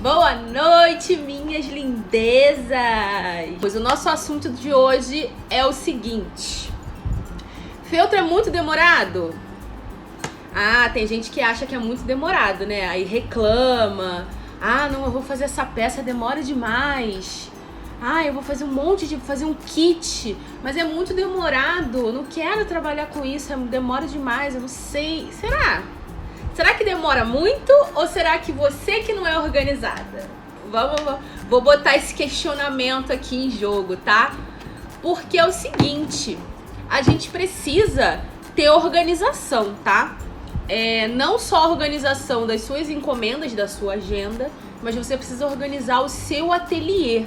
Boa noite, minhas lindezas! Pois o nosso assunto de hoje é o seguinte: feltro é muito demorado? Ah, tem gente que acha que é muito demorado, né? Aí reclama. Ah, não, eu vou fazer essa peça, demora demais. Ah, eu vou fazer fazer um kit, mas é muito demorado. Não quero trabalhar com isso, demora demais, eu não sei. Será que demora muito ou será que você que não é organizada? Vou botar esse questionamento aqui em jogo, tá? Porque é o seguinte, a gente precisa ter organização, tá? Não só a organização das suas encomendas, da sua agenda, mas você precisa organizar o seu ateliê.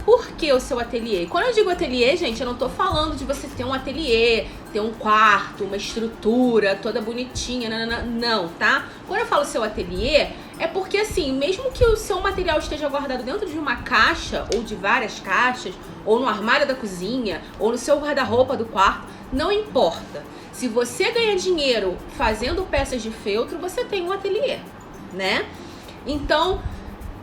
Por que o seu ateliê? Quando eu digo ateliê, gente, eu não tô falando de você ter um ateliê, ter um quarto, uma estrutura toda bonitinha, não, tá? Quando eu falo seu ateliê, é porque assim, mesmo que o seu material esteja guardado dentro de uma caixa, ou de várias caixas, ou no armário da cozinha, ou no seu guarda-roupa do quarto, não importa. Se você ganha dinheiro fazendo peças de feltro, você tem um ateliê, né? Então,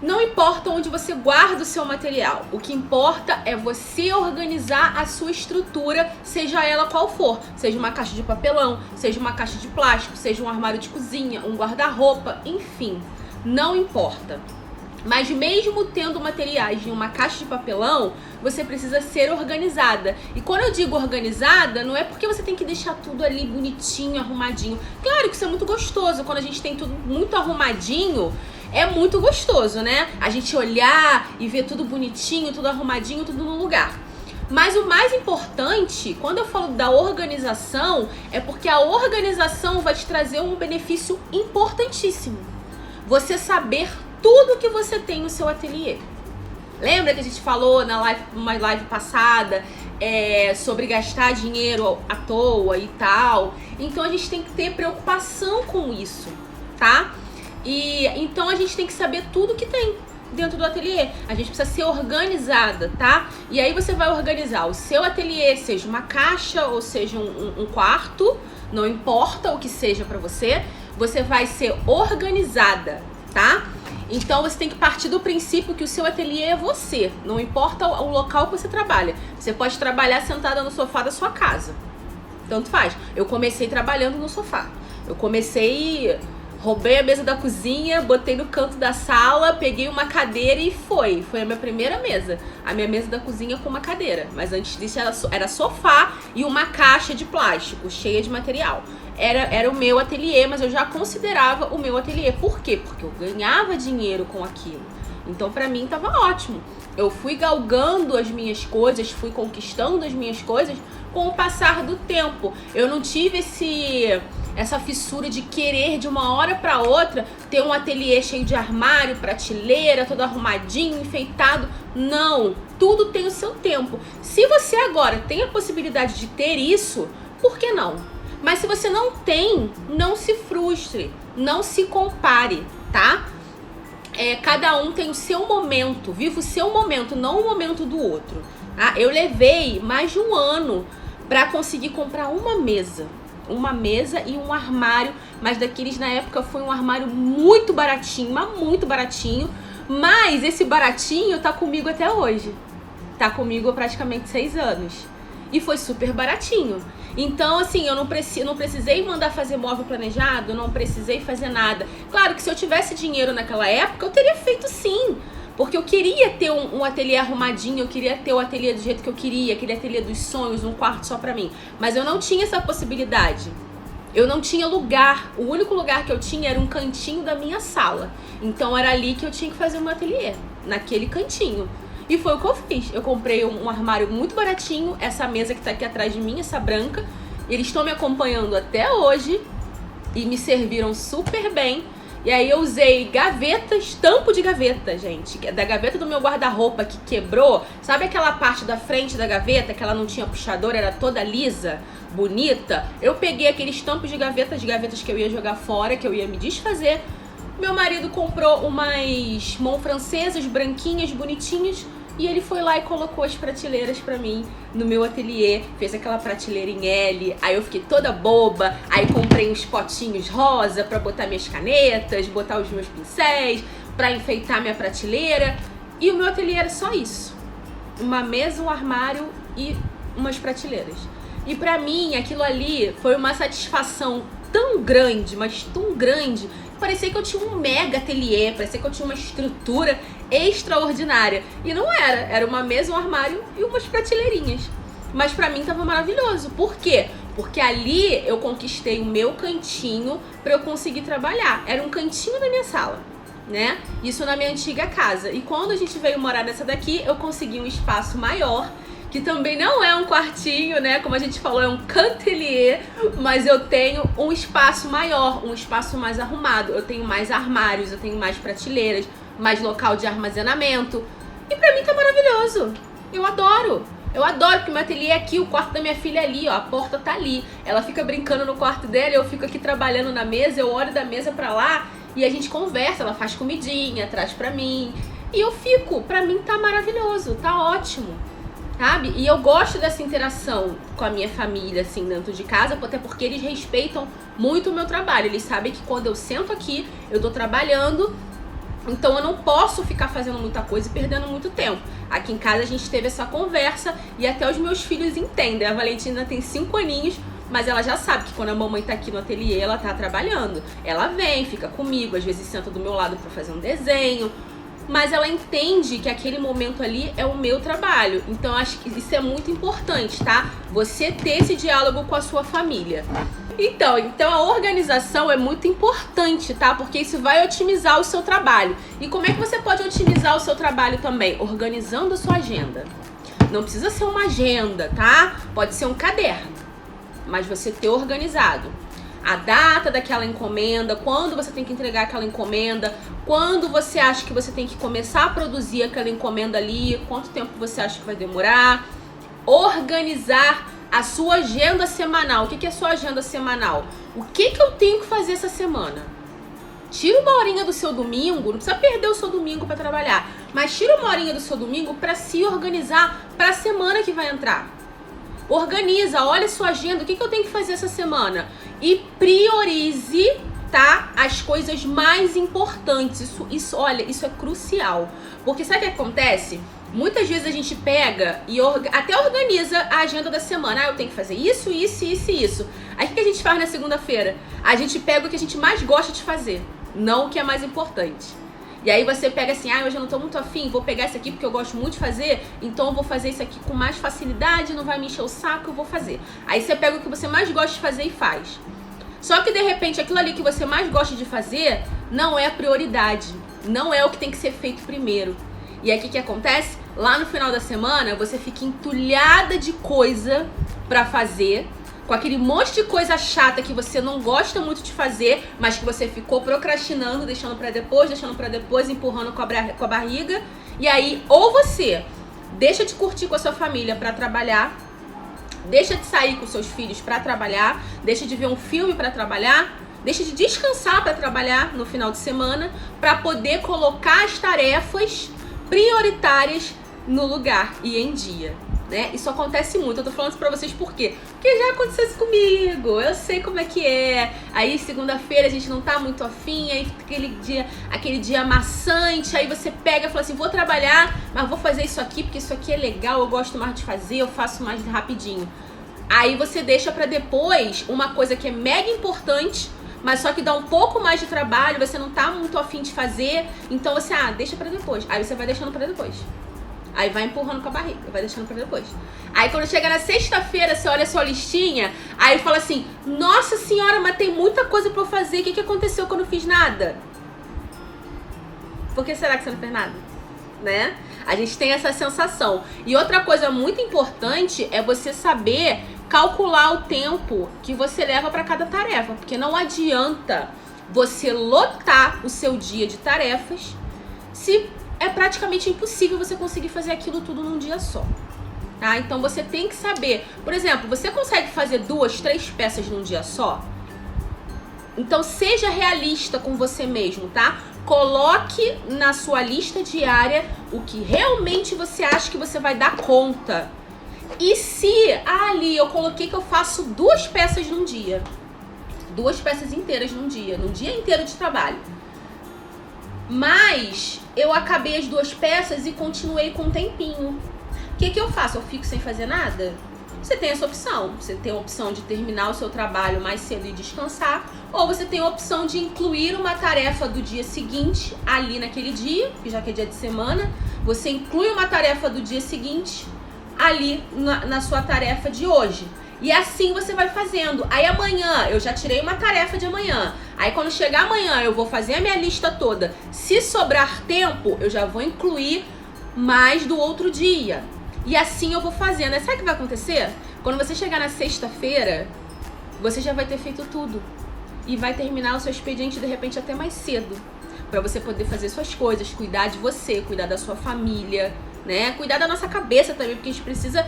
não importa onde você guarda o seu material, o que importa é você organizar a sua estrutura, seja ela qual for. Seja uma caixa de papelão, seja uma caixa de plástico, seja um armário de cozinha, um guarda-roupa, enfim, não importa. Mas mesmo tendo materiais em uma caixa de papelão, você precisa ser organizada. E quando eu digo organizada, não é porque você tem que deixar tudo ali bonitinho, arrumadinho. Claro que isso é muito gostoso, quando a gente tem tudo muito arrumadinho, é muito gostoso, né? A gente olhar e ver tudo bonitinho, tudo arrumadinho, tudo no lugar. Mas o mais importante, quando eu falo da organização, é porque a organização vai te trazer um benefício importantíssimo. Você saber tudo que você tem no seu ateliê. Lembra que a gente falou numa live passada sobre gastar dinheiro à toa e tal? Então a gente tem que ter preocupação com isso, tá? E então a gente tem que saber tudo que tem dentro do ateliê. A gente precisa ser organizada, tá? E aí você vai organizar o seu ateliê, seja uma caixa ou seja um quarto, não importa o que seja pra você, você vai ser organizada, tá? Então você tem que partir do princípio que o seu ateliê é você, não importa o local que você trabalha. Você pode trabalhar sentada no sofá da sua casa, tanto faz. Eu comecei trabalhando no sofá. Roubei a mesa da cozinha, botei no canto da sala, peguei uma cadeira e foi a minha primeira mesa. A minha mesa da cozinha com uma cadeira. Mas antes disso era sofá e uma caixa de plástico cheia de material. Era o meu ateliê, mas eu já considerava o meu ateliê. Por quê? Porque eu ganhava dinheiro com aquilo. Então pra mim tava ótimo. Eu fui galgando as minhas coisas, fui conquistando as minhas coisas com o passar do tempo. Eu não tive essa fissura de querer de uma hora para outra ter um ateliê cheio de armário, prateleira, todo arrumadinho, enfeitado. Não, tudo tem o seu tempo. Se você agora tem a possibilidade de ter isso, por que não? Mas se você não tem, não se frustre, não se compare, tá? Cada um tem o seu momento, viva o seu momento, não o momento do outro. Tá? Eu levei mais de um ano para conseguir comprar uma mesa e um armário, mas daqueles na época foi um armário muito baratinho, mas muito baratinho, mas esse baratinho tá comigo até hoje, tá comigo há praticamente 6 anos e foi super baratinho. Então assim, eu não precisei mandar fazer móvel planejado, não precisei fazer nada. Claro que se eu tivesse dinheiro naquela época, eu teria feito sim, porque eu queria ter um ateliê arrumadinho, eu queria ter o ateliê do jeito que eu queria, aquele ateliê dos sonhos, um quarto só pra mim. Mas eu não tinha essa possibilidade. Eu não tinha lugar. O único lugar que eu tinha era um cantinho da minha sala. Então era ali que eu tinha que fazer o meu ateliê, naquele cantinho. E foi o que eu fiz. Eu comprei um armário muito baratinho, essa mesa que tá aqui atrás de mim, essa branca. Eles estão me acompanhando até hoje e me serviram super bem. E aí eu usei gavetas, tampo de gaveta, gente. Da gaveta do meu guarda-roupa que quebrou. Sabe aquela parte da frente da gaveta que ela não tinha puxador, era toda lisa, bonita? Eu peguei aqueles tampos de gavetas que eu ia jogar fora, que eu ia me desfazer. Meu marido comprou umas mão francesas, branquinhas, bonitinhas. E ele foi lá e colocou as prateleiras pra mim no meu ateliê. Fez aquela prateleira em L. Aí eu fiquei toda boba. Aí comprei uns potinhos rosa pra botar minhas canetas, botar os meus pincéis. pra enfeitar minha prateleira. E o meu ateliê era só isso. Uma mesa, um armário e umas prateleiras. E pra mim, aquilo ali foi uma satisfação tão grande, mas tão grande, parecia que eu tinha um mega ateliê, parecia que eu tinha uma estrutura extraordinária. E não era, era uma mesa, um armário e umas prateleirinhas. Mas pra mim tava maravilhoso. Por quê? Porque ali eu conquistei o meu cantinho pra eu conseguir trabalhar. Era um cantinho da minha sala, né? Isso na minha antiga casa. E quando a gente veio morar nessa daqui, eu consegui um espaço maior, que também não é um quartinho, né? Como a gente falou, é um cantelier, mas eu tenho um espaço maior, um espaço mais arrumado. Eu tenho mais armários, eu tenho mais prateleiras, mais local de armazenamento. E pra mim tá maravilhoso. Eu adoro. Eu adoro, porque meu ateliê é aqui, o quarto da minha filha é ali, ó, a porta tá ali. Ela fica brincando no quarto dela, eu fico aqui trabalhando na mesa, eu olho da mesa pra lá e a gente conversa, ela faz comidinha, traz pra mim. E eu fico, pra mim tá maravilhoso, tá ótimo, sabe? E eu gosto dessa interação com a minha família, assim, dentro de casa, até porque eles respeitam muito o meu trabalho. Eles sabem que quando eu sento aqui, eu tô trabalhando, então eu não posso ficar fazendo muita coisa e perdendo muito tempo. Aqui em casa a gente teve essa conversa e até os meus filhos entendem. A Valentina tem 5 aninhos, mas ela já sabe que quando a mamãe tá aqui no ateliê, ela tá trabalhando. Ela vem, fica comigo, às vezes senta do meu lado pra fazer um desenho. Mas ela entende que aquele momento ali é o meu trabalho. Então eu acho que isso é muito importante, tá? Você ter esse diálogo com a sua família. Então a organização é muito importante, tá? Porque isso vai otimizar o seu trabalho. E como é que você pode otimizar o seu trabalho também? Organizando a sua agenda. Não precisa ser uma agenda, tá? Pode ser um caderno, mas você ter organizado a data daquela encomenda, quando você tem que entregar aquela encomenda, quando você acha que você tem que começar a produzir aquela encomenda ali, quanto tempo você acha que vai demorar. Organizar a sua agenda semanal. O que é a sua agenda semanal? O que eu tenho que fazer essa semana? Tira uma horinha do seu domingo, não precisa perder o seu domingo para trabalhar, mas tira uma horinha do seu domingo para se organizar para a semana que vai entrar. Organiza, olha a sua agenda, o que eu tenho que fazer essa semana? E priorize, tá? As coisas mais importantes. Olha, isso é crucial. Porque sabe o que acontece? Muitas vezes a gente pega e até organiza a agenda da semana. Ah, eu tenho que fazer isso, isso, isso e isso. Aí o que a gente faz na segunda-feira? A gente pega o que a gente mais gosta de fazer, não o que é mais importante. E aí você pega assim, ah, hoje eu não tô muito afim, vou pegar isso aqui porque eu gosto muito de fazer, então eu vou fazer isso aqui com mais facilidade, não vai me encher o saco, eu vou fazer. Aí você pega o que você mais gosta de fazer e faz. Só que de repente aquilo ali que você mais gosta de fazer não é a prioridade, não é o que tem que ser feito primeiro. E aí o que acontece? Lá no final da semana você fica entulhada de coisa pra fazer, com aquele monte de coisa chata que você não gosta muito de fazer, mas que você ficou procrastinando, deixando pra depois, empurrando com a barriga. E aí, ou você deixa de curtir com a sua família pra trabalhar, deixa de sair com seus filhos pra trabalhar, deixa de ver um filme pra trabalhar, deixa de descansar pra trabalhar no final de semana, pra poder colocar as tarefas prioritárias no lugar e em dia. Né? Isso acontece muito, eu tô falando isso pra vocês por quê? Porque já aconteceu isso comigo, eu sei como é que é. Aí segunda-feira a gente não tá muito afim, aí fica aquele dia maçante, aí você pega e fala assim, vou trabalhar, mas vou fazer isso aqui porque isso aqui é legal, eu gosto mais de fazer, eu faço mais rapidinho. Aí você deixa pra depois uma coisa que é mega importante, mas só que dá um pouco mais de trabalho, você não tá muito afim de fazer, então você, deixa pra depois. Aí você vai deixando pra depois. Aí vai empurrando com a barriga, vai deixando pra depois. Aí quando chega na sexta-feira, você olha a sua listinha, aí fala assim, nossa senhora, mas tem muita coisa pra eu fazer, o que aconteceu que eu não fiz nada? Por que será que você não fez nada? Né? A gente tem essa sensação. E outra coisa muito importante é você saber calcular o tempo que você leva pra cada tarefa, porque não adianta você lotar o seu dia de tarefas se é praticamente impossível você conseguir fazer aquilo tudo num dia só, tá? Então você tem que saber, por exemplo, você consegue fazer 2, 3 peças num dia só? Então seja realista com você mesmo, tá? Coloque na sua lista diária o que realmente você acha que você vai dar conta. E se ali eu coloquei que eu faço 2 peças num dia, 2 peças inteiras num dia inteiro de trabalho, Mas eu acabei as 2 peças e continuei com um tempinho. O que eu faço? Eu fico sem fazer nada? Você tem essa opção. Você tem a opção de terminar o seu trabalho mais cedo e descansar, ou você tem a opção de incluir uma tarefa do dia seguinte ali naquele dia, já que é dia de semana, você inclui uma tarefa do dia seguinte ali na sua tarefa de hoje. E assim você vai fazendo. Aí amanhã, eu já tirei uma tarefa de amanhã. Aí quando chegar amanhã, eu vou fazer a minha lista toda. Se sobrar tempo, eu já vou incluir mais do outro dia. E assim eu vou fazendo. Sabe o que vai acontecer? Quando você chegar na sexta-feira, você já vai ter feito tudo. E vai terminar o seu expediente, de repente, até mais cedo. Pra você poder fazer suas coisas, cuidar de você, cuidar da sua família, né? Cuidar da nossa cabeça também, porque a gente precisa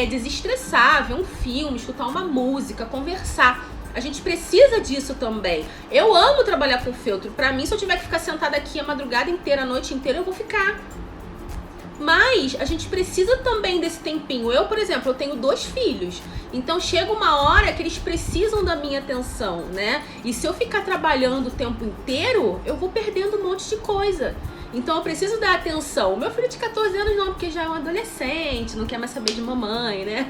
desestressar, ver um filme, escutar uma música, conversar. A gente precisa disso também. Eu amo trabalhar com feltro. Pra mim, se eu tiver que ficar sentada aqui a madrugada inteira, a noite inteira, eu vou ficar. Mas a gente precisa também desse tempinho. Eu, por exemplo, eu tenho 2 filhos. Então chega uma hora que eles precisam da minha atenção, né? E se eu ficar trabalhando o tempo inteiro, eu vou perdendo um monte de coisa. Então eu preciso dar atenção. O meu filho de 14 anos não, porque já é um adolescente, não quer mais saber de mamãe, né?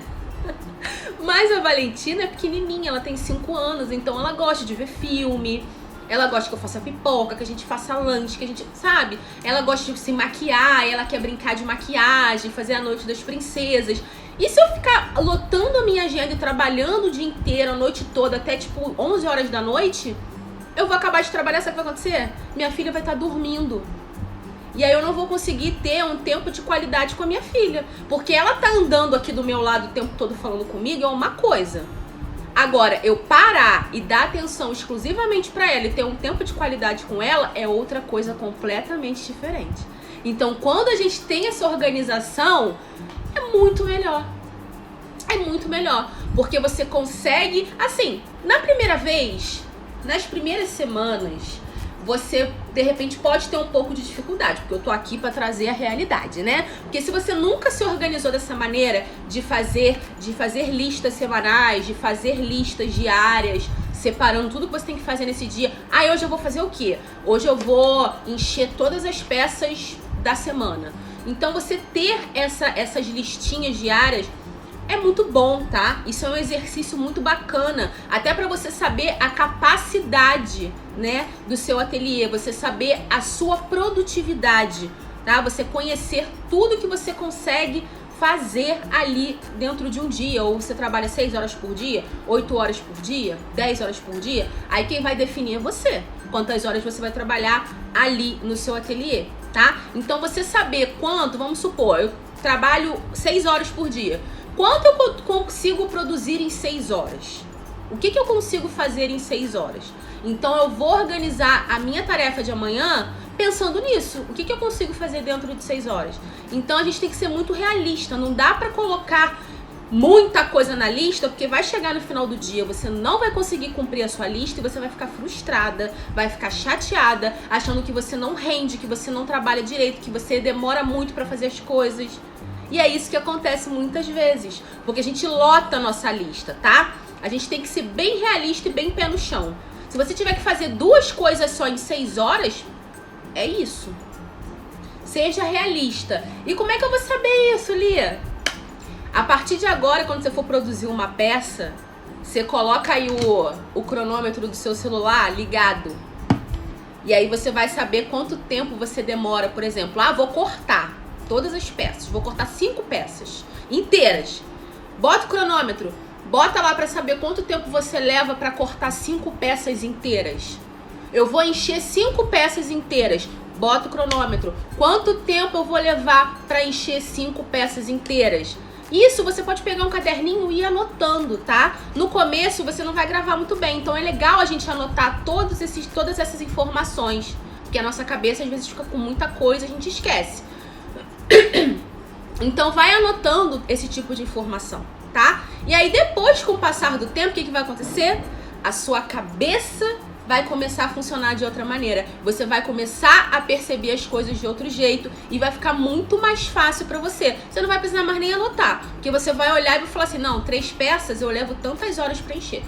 Mas a Valentina é pequenininha, ela tem 5 anos, então ela gosta de ver filme. Ela gosta que eu faça pipoca, que a gente faça lanche, que a gente, sabe? Ela gosta de se maquiar, ela quer brincar de maquiagem, fazer a noite das princesas. E se eu ficar lotando a minha agenda e trabalhando o dia inteiro, a noite toda, até tipo 11 horas da noite, eu vou acabar de trabalhar, sabe o que vai acontecer? Minha filha vai estar dormindo. E aí eu não vou conseguir ter um tempo de qualidade com a minha filha. Porque ela tá andando aqui do meu lado o tempo todo falando comigo é uma coisa. Agora, eu parar e dar atenção exclusivamente pra ela e ter um tempo de qualidade com ela é outra coisa completamente diferente. Então, quando a gente tem essa organização, é muito melhor. É muito melhor. Porque você consegue, assim, na primeira vez, nas primeiras semanas, você, de repente, pode ter um pouco de dificuldade, porque eu tô aqui pra trazer a realidade, né? Porque se você nunca se organizou dessa maneira de fazer listas semanais, de fazer listas diárias, separando tudo que você tem que fazer nesse dia. Hoje eu vou fazer o quê? Hoje eu vou encher todas as peças da semana. Então, você ter essas listinhas diárias é muito bom, tá? Isso é um exercício muito bacana, até para você saber a capacidade, né, do seu ateliê, você saber a sua produtividade, tá? Você conhecer tudo que você consegue fazer ali dentro de um dia, ou você trabalha 6 horas por dia, 8 horas por dia, 10 horas por dia, aí quem vai definir é você, quantas horas você vai trabalhar ali no seu ateliê, tá? Então você saber quanto, vamos supor, eu trabalho 6 horas por dia, quanto eu consigo produzir em 6 horas? O que eu consigo fazer em 6 horas? Então eu vou organizar a minha tarefa de amanhã pensando nisso. O que eu consigo fazer dentro de 6 horas? Então a gente tem que ser muito realista. Não dá pra colocar muita coisa na lista, porque vai chegar no final do dia, você não vai conseguir cumprir a sua lista e você vai ficar frustrada, vai ficar chateada, achando que você não rende, que você não trabalha direito, que você demora muito pra fazer as coisas. E é isso que acontece muitas vezes, porque a gente lota a nossa lista, tá? A gente tem que ser bem realista e bem pé no chão. Se você tiver que fazer 2 coisas só em 6 horas, é isso. Seja realista. E como é que eu vou saber isso, Lia? A partir de agora, quando você for produzir uma peça, você coloca aí o cronômetro do seu celular ligado. E aí você vai saber quanto tempo você demora, por exemplo. Vou cortar todas as peças. Vou cortar 5 peças inteiras. Bota o cronômetro. Bota lá pra saber quanto tempo você leva pra cortar 5 peças inteiras. Eu vou encher 5 peças inteiras. Bota o cronômetro. Quanto tempo eu vou levar pra encher 5 peças inteiras? Isso você pode pegar um caderninho e ir anotando, tá? No começo você não vai gravar muito bem, então é legal a gente anotar todas essas informações, porque a nossa cabeça às vezes fica com muita coisa, a gente esquece. Então vai anotando esse tipo de informação, tá? E aí depois, com o passar do tempo, o que vai acontecer? A sua cabeça vai começar a funcionar de outra maneira. Você vai começar a perceber as coisas de outro jeito e vai ficar muito mais fácil pra você. Você não vai precisar mais nem anotar, porque você vai olhar e vai falar assim, não, 3 peças eu levo tantas horas pra encher.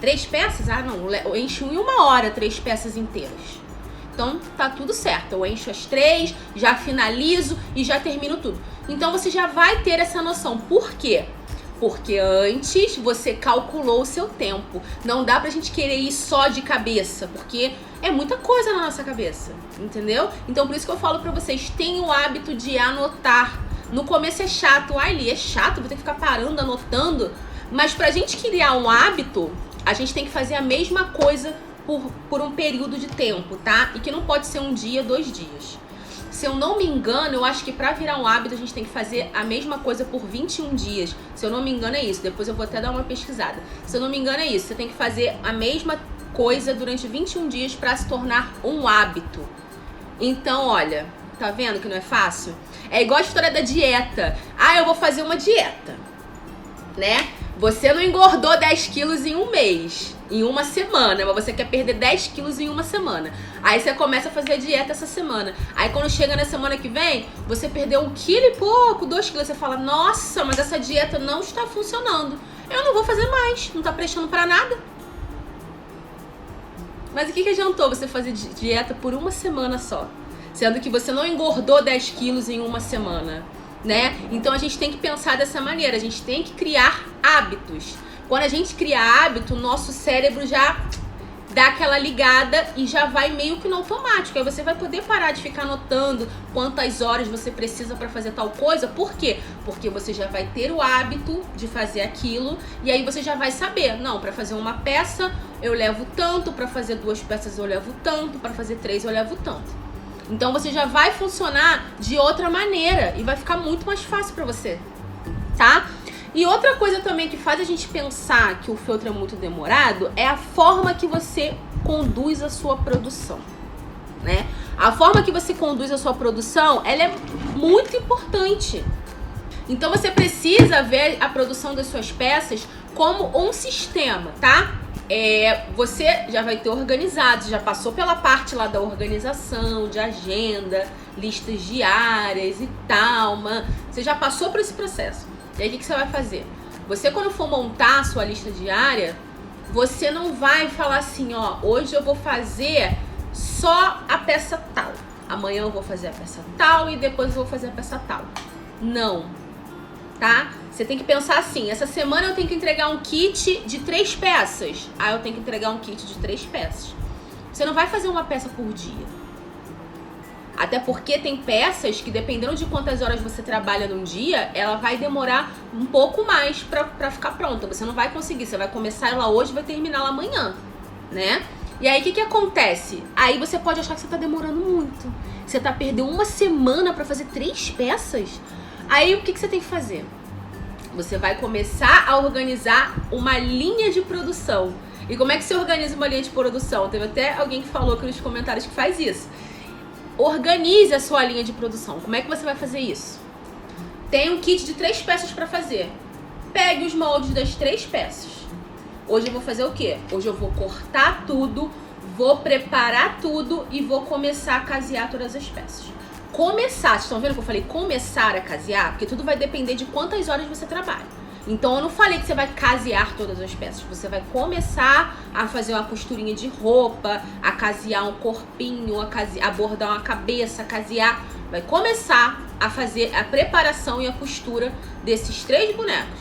3 peças? Não, eu encho em 1 hora 3 peças inteiras. Então tá tudo certo, eu encho as 3, já finalizo e já termino tudo. Então você já vai ter essa noção. Por quê? Porque antes você calculou o seu tempo. Não dá pra gente querer ir só de cabeça, porque é muita coisa na nossa cabeça, entendeu? Então por isso que eu falo pra vocês, tenham o hábito de anotar. No começo é chato, Eli, é chato, vou ter que ficar parando, anotando. Mas pra gente criar um hábito, a gente tem que fazer a mesma coisa por um período de tempo, tá? E que não pode ser um dia, 2 dias. Se eu não me engano, eu acho que pra virar um hábito a gente tem que fazer a mesma coisa por 21 dias. Se eu não me engano é isso, depois eu vou até dar uma pesquisada. Se eu não me engano é isso, você tem que fazer a mesma coisa durante 21 dias pra se tornar um hábito. Então, olha, tá vendo que não é fácil? É igual a história da dieta. Ah, eu vou fazer uma dieta, né? Você não engordou 10 quilos em um mês, em uma semana, mas você quer perder 10 quilos em uma semana. Aí você começa a fazer a dieta essa semana. Aí quando chega na semana que vem, você perdeu 1 quilo e pouco, 2 quilos. Você fala, nossa, mas essa dieta não está funcionando. Eu não vou fazer mais, não tá prestando pra nada. Mas o que adiantou você fazer dieta por uma semana só? Sendo que você não engordou 10 quilos em uma semana, né? Então a gente tem que pensar dessa maneira, a gente tem que criar hábitos. Quando a gente cria hábito, o nosso cérebro já dá aquela ligada e já vai meio que no automático. Aí você vai poder parar de ficar anotando quantas horas você precisa para fazer tal coisa. Por quê? Porque você já vai ter o hábito de fazer aquilo e aí você já vai saber. Não, para fazer uma peça eu levo tanto, para fazer 2 peças eu levo tanto, para fazer 3 eu levo tanto. Então você já vai funcionar de outra maneira e vai ficar muito mais fácil para você, tá? E outra coisa também que faz a gente pensar que o feltro é muito demorado é a forma que você conduz a sua produção, né? A forma que você conduz a sua produção, ela é muito importante. Então você precisa ver a produção das suas peças como um sistema, tá? Você já vai ter organizado, já passou pela parte lá da organização, de agenda, listas diárias e tal, você já passou por esse processo. E aí o que você vai fazer? Você quando for montar a sua lista diária, você não vai falar assim, ó, hoje eu vou fazer só a peça tal, amanhã eu vou fazer a peça tal e depois eu vou fazer a peça tal. Não, tá? Você tem que pensar assim, essa semana eu tenho que entregar um kit de 3 peças. Aí eu tenho que entregar um kit de 3 peças. Você não vai fazer uma peça por dia. Até porque tem peças que, dependendo de quantas horas você trabalha num dia, ela vai demorar um pouco mais pra ficar pronta. Você não vai conseguir, você vai começar ela hoje e vai terminar ela amanhã, né? E aí, o que acontece? Aí você pode achar que você tá demorando muito. Você tá perdendo uma semana pra fazer 3 peças. Aí, o que você tem que fazer? Você vai começar a organizar uma linha de produção. E como é que você organiza uma linha de produção? Teve até alguém que falou aqui nos comentários que faz isso. Organize a sua linha de produção. Como é que você vai fazer isso? Tem um kit de 3 peças para fazer. Pegue os moldes das 3 peças. Hoje eu vou fazer o quê? Hoje eu vou cortar tudo, vou preparar tudo e vou começar a casear todas as peças. Começar, vocês estão vendo que eu falei começar a casear? Porque tudo vai depender de quantas horas você trabalha. Então eu não falei que você vai casear todas as peças. Você vai começar a fazer uma costurinha de roupa, a casear um corpinho, a bordar uma cabeça, a casear. Vai começar a fazer a preparação e a costura desses 3 bonecos.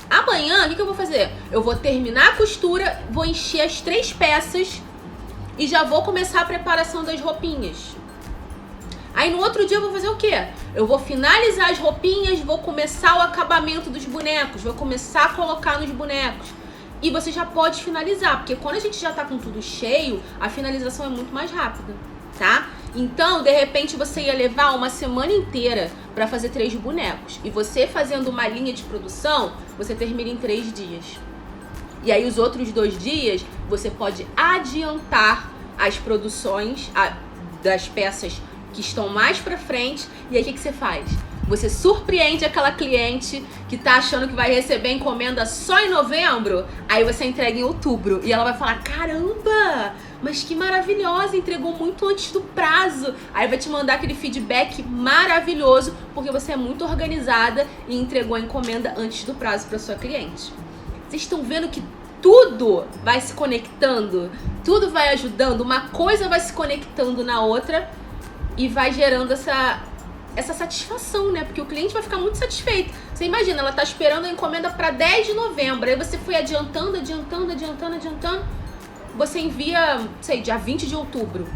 Amanhã, o que eu vou fazer? Eu vou terminar a costura, vou encher as 3 peças e já vou começar a preparação das roupinhas. Aí no outro dia eu vou fazer o quê? Eu vou finalizar as roupinhas, vou começar o acabamento dos bonecos, vou começar a colocar nos bonecos. E você já pode finalizar, porque quando a gente já tá com tudo cheio, a finalização é muito mais rápida, tá? Então, de repente, você ia levar uma semana inteira pra fazer 3 bonecos. E você fazendo uma linha de produção, você termina em 3 dias. E aí os outros 2 dias, você pode adiantar as produções das peças que estão mais pra frente. E aí o que você faz? Você surpreende aquela cliente que tá achando que vai receber encomenda só em novembro. Aí você entrega em outubro e ela vai falar, caramba, mas que maravilhosa, entregou muito antes do prazo. Aí vai te mandar aquele feedback maravilhoso porque você é muito organizada e entregou a encomenda antes do prazo para sua cliente. Vocês estão vendo que tudo vai se conectando, tudo vai ajudando, uma coisa vai se conectando na outra e vai gerando essa satisfação, né? Porque o cliente vai ficar muito satisfeito. Você imagina, ela tá esperando a encomenda para 10 de novembro, aí você foi adiantando, você envia, sei, dia 20 de outubro.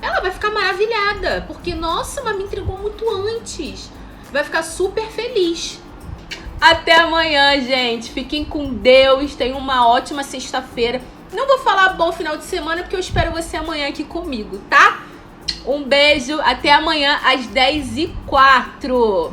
Ela vai ficar maravilhada, porque, nossa, mas me entregou muito antes. Vai ficar super feliz. Até amanhã, gente. Fiquem com Deus. Tenham uma ótima sexta-feira. Não vou falar bom final de semana, porque eu espero você amanhã aqui comigo, tá? Um beijo. Até amanhã às 10h04.